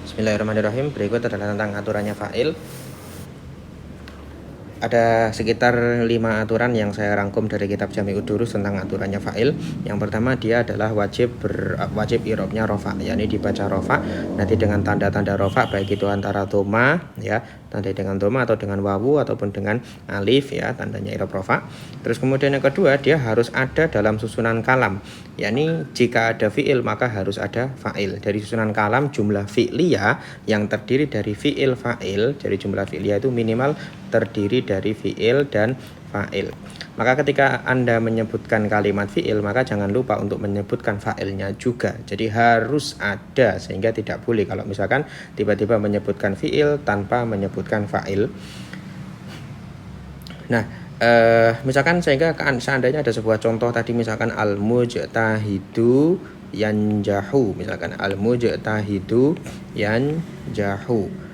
Bismillahirrahmanirrahim. Berikut adalah tentang aturannya fa'il. Ada sekitar 5 aturan yang saya rangkum dari kitab Jami'ud Durus tentang aturannya fa'il. Yang pertama, dia adalah wajib i'rabnya rofa, yakni dibaca rofa nanti dengan tanda-tanda rofa, baik itu antara doma ya, tanda dengan doma atau dengan wawu ataupun dengan alif ya, tandanya i'rab rofa. Terus kemudian yang kedua, dia harus ada dalam susunan kalam, yakni jika ada fi'il maka harus ada fa'il. Dari susunan kalam jumlah fi'liyah yang terdiri dari fi'il fa'il, dari jumlah fi'liyah itu minimal terdiri dari fi'il dan fa'il. Maka ketika Anda menyebutkan kalimat fi'il, maka jangan lupa untuk menyebutkan fa'ilnya juga. Jadi harus ada, sehingga tidak boleh kalau misalkan tiba-tiba menyebutkan fi'il tanpa menyebutkan fa'il. Nah, misalkan sehingga seandainya ada sebuah contoh tadi, misalkan al-mujtahidu yanjahu, misalkan al-mujtahidu yanjahu.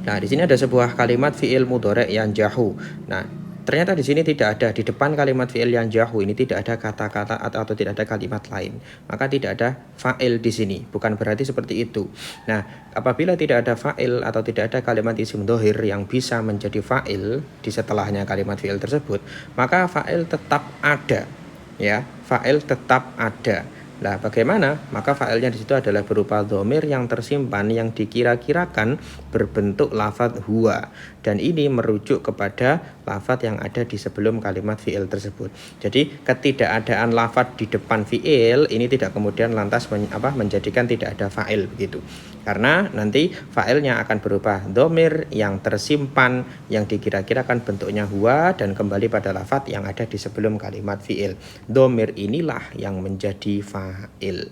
Nah, di sini ada sebuah kalimat fi'il mudhari' yanjahu. Nah, ternyata di sini tidak ada, di depan kalimat fi'il yanjahu ini tidak ada kata-kata atau tidak ada kalimat lain. Maka tidak ada fa'il di sini. Bukan berarti seperti itu. Nah, apabila tidak ada fa'il atau tidak ada kalimat isim dhohir yang bisa menjadi fa'il di setelahnya kalimat fi'il tersebut, maka fa'il tetap ada. Ya, fa'il tetap ada. Nah, bagaimana? Maka fa'ilnya di situ adalah berupa dhamir yang tersimpan yang dikira-kirakan berbentuk lafadz huwa, dan ini merujuk kepada lafadz yang ada di sebelum kalimat fi'il tersebut. Jadi ketidakadaan lafadz di depan fi'il ini tidak kemudian lantas menjadikan tidak ada fa'il begitu. Karena nanti fa'ilnya akan berupa dhamir yang tersimpan yang dikira-kirakan bentuknya huwa dan kembali pada lafadz yang ada di sebelum kalimat fi'il. Dhamir inilah yang menjadi fa'il.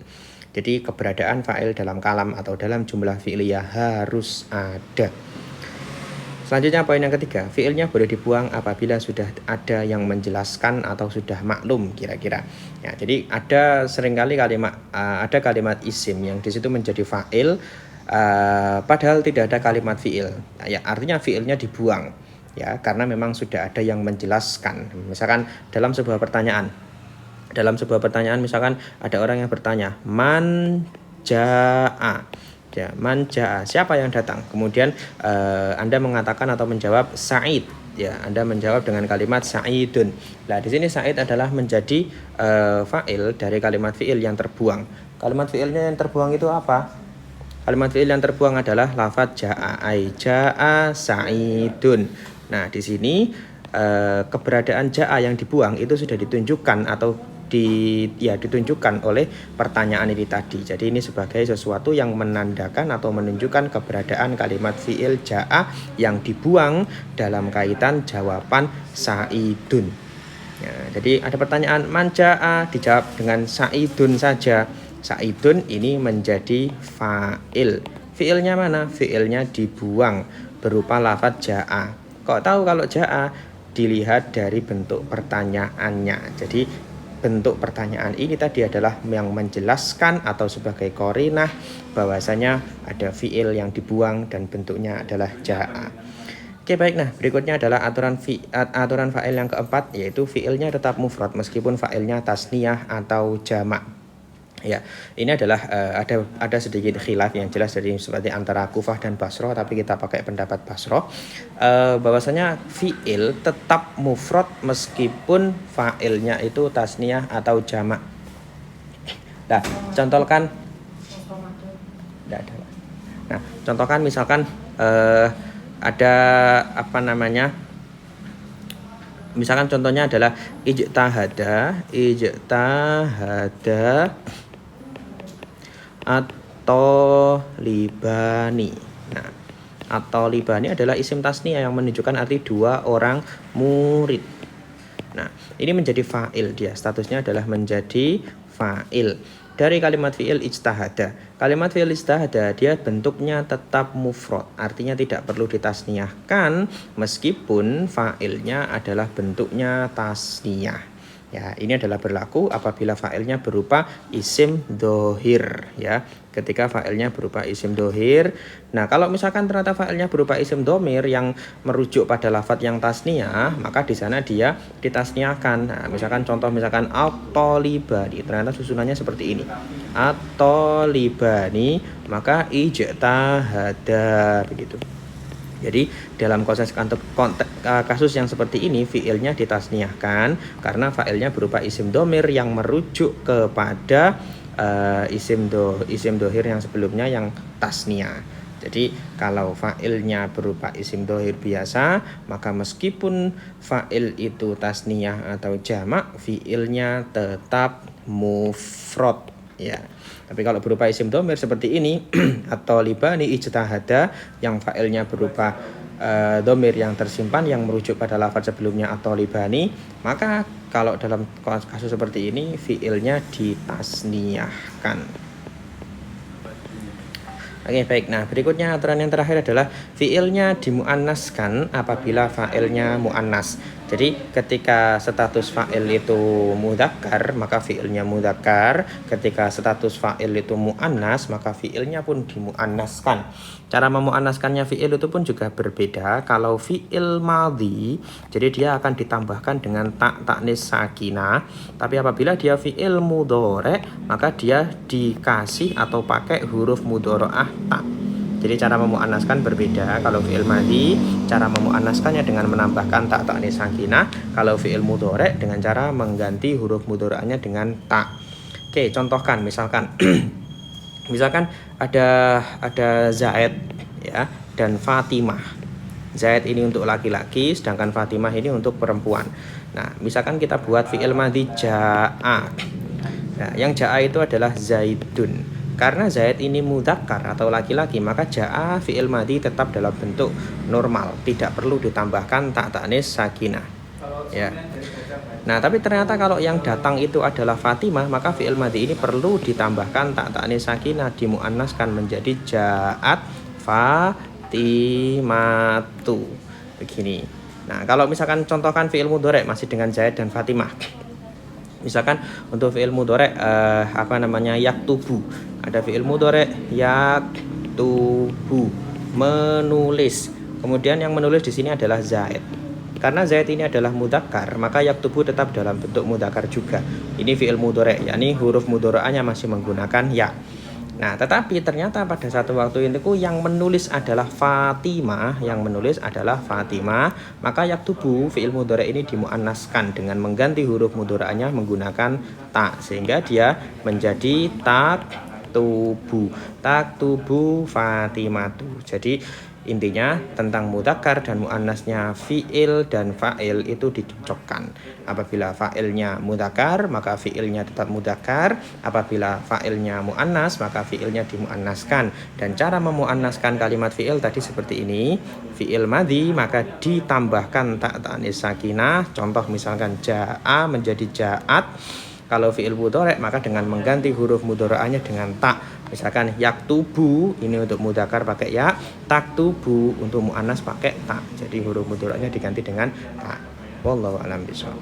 Jadi keberadaan fa'il dalam kalam atau dalam jumlah fi'liyah harus ada. Selanjutnya poin yang ketiga, fi'ilnya boleh dibuang apabila sudah ada yang menjelaskan atau sudah maklum kira-kira. Ya, jadi ada seringkali ada kalimat isim yang di situ menjadi fa'il, padahal tidak ada kalimat fi'il. Ya, artinya fi'ilnya dibuang. Ya, karena memang sudah ada yang menjelaskan. Misalkan dalam sebuah pertanyaan misalkan ada orang yang bertanya, man ja'a. Ya, man ja'a, siapa yang datang? Kemudian Anda mengatakan atau menjawab Sa'id. Ya, Anda menjawab dengan kalimat Sa'idun. Nah, di sini Sa'id adalah menjadi fa'il dari kalimat fi'il yang terbuang. Kalimat fi'ilnya yang terbuang itu apa? Kalimat fi'il yang terbuang adalah lafadz ja'a, ai ja'a Sa'idun. Nah, di sini keberadaan ja'a yang dibuang itu sudah ditunjukkan atau ditunjukkan oleh pertanyaan ini tadi. Jadi ini sebagai sesuatu yang menandakan atau menunjukkan keberadaan kalimat fi'il ja'a yang dibuang dalam kaitan jawaban Sa'idun. Ya, jadi ada pertanyaan man ja'a, dijawab dengan Sa'idun saja. Sa'idun ini menjadi fa'il. Fi'ilnya mana? Fi'ilnya dibuang berupa lafadz ja'a. Kok tahu kalau ja'a? Dilihat dari bentuk pertanyaannya. Jadi bentuk pertanyaan ini tadi adalah yang menjelaskan atau sebagai qarinah bahwasanya ada fi'il yang dibuang dan bentuknya adalah ja'a. Oke, baik. Nah, berikutnya adalah aturan fa'il yang keempat, yaitu fi'ilnya tetap mufrad meskipun fa'ilnya tasniyah atau jamak. Ya, ini adalah ada sedikit khilaf yang jelas dari seperti antara Kufah dan Basroh, tapi kita pakai pendapat Basroh, bahwasanya fi'il tetap mufrad meskipun fa'ilnya itu tasniyah atau jamak. Nah, contohkan misalkan ada misalkan contohnya adalah ijtahada atau libani. Nah, atau libani adalah isim tasniyah yang menunjukkan arti dua orang murid. Nah, ini menjadi fa'il, dia statusnya adalah menjadi fa'il dari kalimat fi'il ijtahada. Kalimat fi'il ijtahada dia bentuknya tetap mufrad, artinya tidak perlu ditasniyahkan meskipun fa'ilnya adalah bentuknya tasniyah. Ya, ini adalah berlaku apabila fa'ilnya berupa isim dohir ya. Ketika fa'ilnya berupa isim dohir. Nah, kalau misalkan ternyata fa'ilnya berupa isim domir yang merujuk pada lafadz yang tasniyah, maka di sana dia ditasniahkan. Nah, misalkan contoh misalkan at-tolibani, ternyata susunannya seperti ini. At-tolibani, maka ijtahada begitu. Jadi dalam kasus yang seperti ini fiilnya ditasniahkan karena fa'ilnya berupa isim domir yang merujuk kepada isim dohir yang sebelumnya yang tasniah. Jadi kalau fa'ilnya berupa isim dohir biasa, maka meskipun fa'il itu tasniah atau jamak, fiilnya tetap mufrad ya. Tapi kalau berupa isim domir seperti ini atau libani ijtahada yang fa'ilnya berupa domir yang tersimpan yang merujuk pada lafaz sebelumnya atau libani, maka kalau dalam kasus seperti ini fiilnya ditasniahkan. Oke, baik. Nah, berikutnya aturan yang terakhir adalah fiilnya dimuannaskan apabila fa'ilnya muannas. Jadi ketika status fa'il itu mudzakkar, maka fiilnya mudzakkar. Ketika status fa'il itu muannas, maka fiilnya pun dimuannaskan. Cara memuannaskannya fiil itu pun juga berbeda. Kalau fiil madhi, jadi dia akan ditambahkan dengan ta'nis sakinah. Tapi apabila dia fiil mudhari', maka dia dikasih atau pakai huruf mudhari'ah ta. Jadi cara memuannaskan berbeda. Kalau fi'il madhi, cara memuannaskannya dengan menambahkan ta ta'nis sakinah. Kalau fi'il mudhari' dengan cara mengganti huruf mudhari'ahnya dengan ta. Oke, contohkan misalkan misalkan ada Zaid ya dan Fatimah. Zaid ini untuk laki-laki, sedangkan Fatimah ini untuk perempuan. Nah, misalkan kita buat fi'il madhi ja'a. Nah, yang ja'a itu adalah Zaidun. Karena Zaid ini mudzakkar atau laki-laki, maka ja'a fi'il madhi tetap dalam bentuk normal, tidak perlu ditambahkan ta ta'nis sakinah. Ya. Nah, tapi ternyata kalau yang datang itu adalah Fatimah, maka fi'il madhi ini perlu ditambahkan ta ta'nis sakinah, dimuannaskan menjadi ja'at Fatimatu. Begini. Nah, kalau misalkan contohkan fi'il mudhari' masih dengan Zaid dan Fatimah. Misalkan untuk fi'il mudhari' yaktubu. Ada fi'il mudhari' yaktubu, menulis. Kemudian yang menulis di sini adalah Zaid. Karena Zaid ini adalah mudzakkar, maka yaktubu tetap dalam bentuk mudzakkar juga. Ini fi'il mudhari', yakni huruf mudhari'ahnya masih menggunakan ya. Nah, tetapi ternyata pada satu waktu itu yang menulis adalah Fatimah, maka yaktubu fi'il mudhari' ini dimuannaskan dengan mengganti huruf mudhari'ahnya menggunakan ta, sehingga dia menjadi taktubu Fatimatu. Jadi intinya tentang mudzakkar dan muannasnya fi'il dan fa'il itu dicocokkan. Apabila fa'ilnya mudzakkar, maka fi'ilnya tetap mudzakkar. Apabila fa'ilnya muannas, maka fi'ilnya dimuannaskan. Dan cara memuannaskan kalimat fi'il tadi seperti ini. Fi'il madhi maka ditambahkan ta ta'nis sakinah. Contoh misalkan ja'a menjadi ja'at. Kalau fi'il mudhari' maka dengan mengganti huruf mudhari'ahnya dengan ta. Misalkan yaktubu ini untuk mudzakkar pakai ya, taktubu untuk muannas pakai ta. Jadi huruf mudhari'ahnya diganti dengan ta. Wallahu a'lam bishawab.